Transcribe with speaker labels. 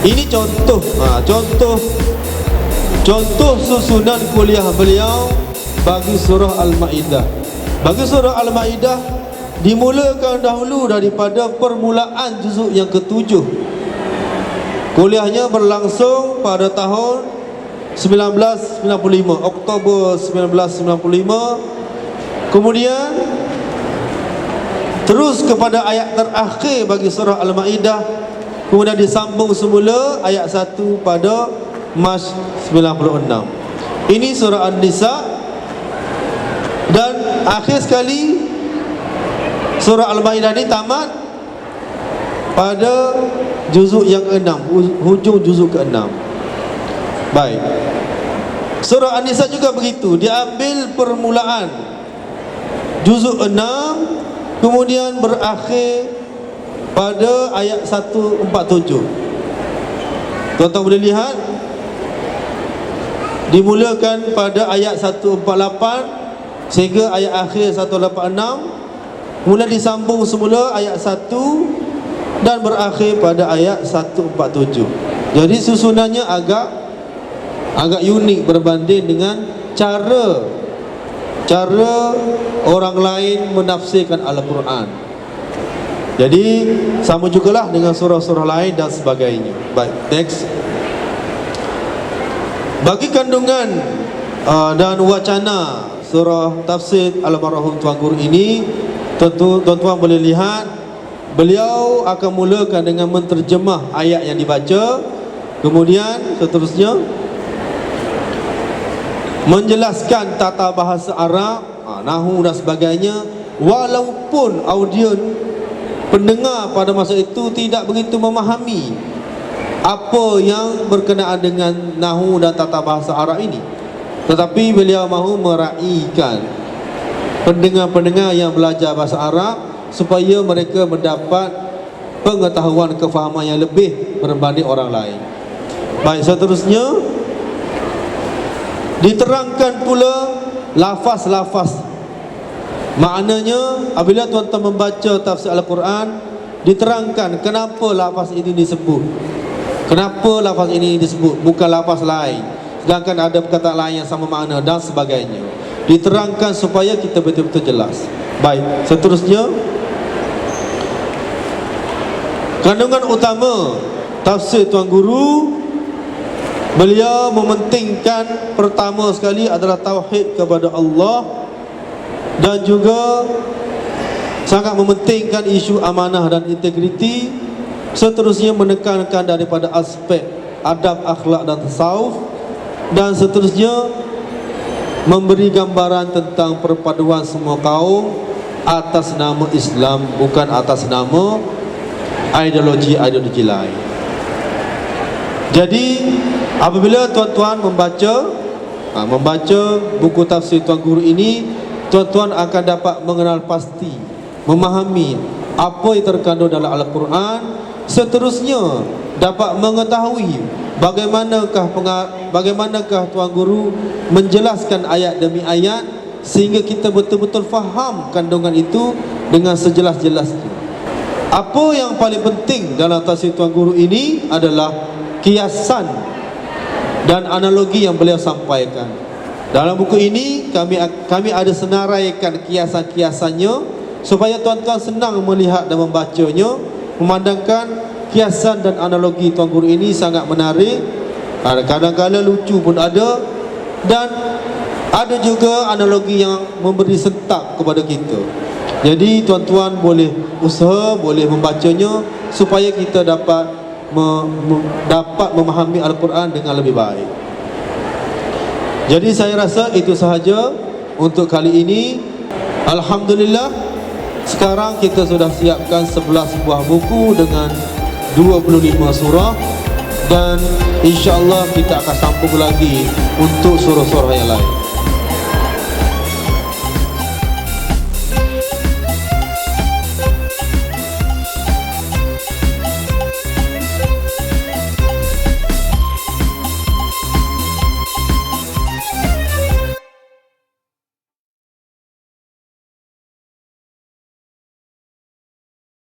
Speaker 1: Ini contoh, contoh susunan kuliah beliau bagi surah Al-Maidah. Bagi surah Al-Maidah dimulakan dahulu daripada permulaan juzuk yang ke-7. Kuliahnya berlangsung pada tahun 1995, Oktober 1995. Kemudian terus kepada ayat terakhir bagi surah Al-Maidah, kemudian disambung semula ayat 1 pada Mac 96. Ini surah An-Nisa. Dan akhir sekali surah Al-Maidah ini tamat pada juzuk yang ke-6, hujung juzuk ke-6. Baik. Surah An-Nisa juga begitu, diambil permulaan juzuk 6, kemudian berakhir pada ayat 147. Tuan-tuan boleh lihat, dimulakan pada ayat 148 sehingga ayat akhir 186, kemudian disambung semula ayat 1 dan berakhir pada ayat 147. Jadi susunannya agak unik berbanding dengan cara orang lain menafsirkan Al-Quran. Jadi sama jugalah dengan surah-surah lain dan sebagainya. Baik, next. Bagi kandungan dan wacana surah tafsir Al-Marhum Tuan Guru ini, tuan-tuan boleh lihat beliau akan mulakan dengan menterjemah ayat yang dibaca, kemudian seterusnya menjelaskan tata bahasa Arab, nahwu dan sebagainya, walaupun audiens pendengar pada masa itu tidak begitu memahami apa yang berkenaan dengan nahwu dan tata bahasa Arab ini, tetapi beliau mahu meraihkan pendengar-pendengar yang belajar bahasa Arab supaya mereka mendapat pengetahuan, kefahaman yang lebih berbanding orang lain. Baik, seterusnya diterangkan pula lafaz-lafaz. Maknanya apabila tuan-tuan membaca tafsir Al-Quran, diterangkan kenapa lafaz ini disebut, kenapa lafaz ini disebut, bukan lafaz lain, sedangkan ada perkataan lain yang sama makna dan sebagainya. Diterangkan supaya kita betul-betul jelas. Baik, seterusnya kandungan utama tafsir Tuan Guru, beliau mementingkan pertama sekali adalah tauhid kepada Allah, dan juga sangat mementingkan isu amanah dan integriti. Seterusnya menekankan daripada aspek adab, akhlak dan tasawuf, dan seterusnya memberi gambaran tentang perpaduan semua kaum atas nama Islam, bukan atas nama ideologi lain. Jadi apabila tuan-tuan membaca buku tafsir Tuan Guru ini, tuan-tuan akan dapat mengenal pasti, memahami apa yang terkandung dalam Al-Quran. Seterusnya dapat mengetahui bagaimanakah Tuan Guru menjelaskan ayat demi ayat, sehingga kita betul-betul faham kandungan itu dengan sejelas-jelasnya. Apa yang paling penting dalam tafsir Tuan Guru ini adalah kiasan dan analogi yang beliau sampaikan. Dalam buku ini kami ada senaraikan kiasan-kiasannya supaya tuan-tuan senang melihat dan membacanya, memandangkan kiasan dan analogi Tuan Guru ini sangat menarik. Kadang-kadang lucu pun ada, dan ada juga analogi yang memberi sentak kepada kita. Jadi tuan-tuan boleh usaha, boleh membacanya supaya kita dapat memahami Al-Quran dengan lebih baik. Jadi saya rasa itu sahaja untuk kali ini. Alhamdulillah, sekarang kita sudah siapkan 11 buah buku dengan 25 surah, dan insya-Allah kita akan sambung lagi untuk surah-surah yang lain.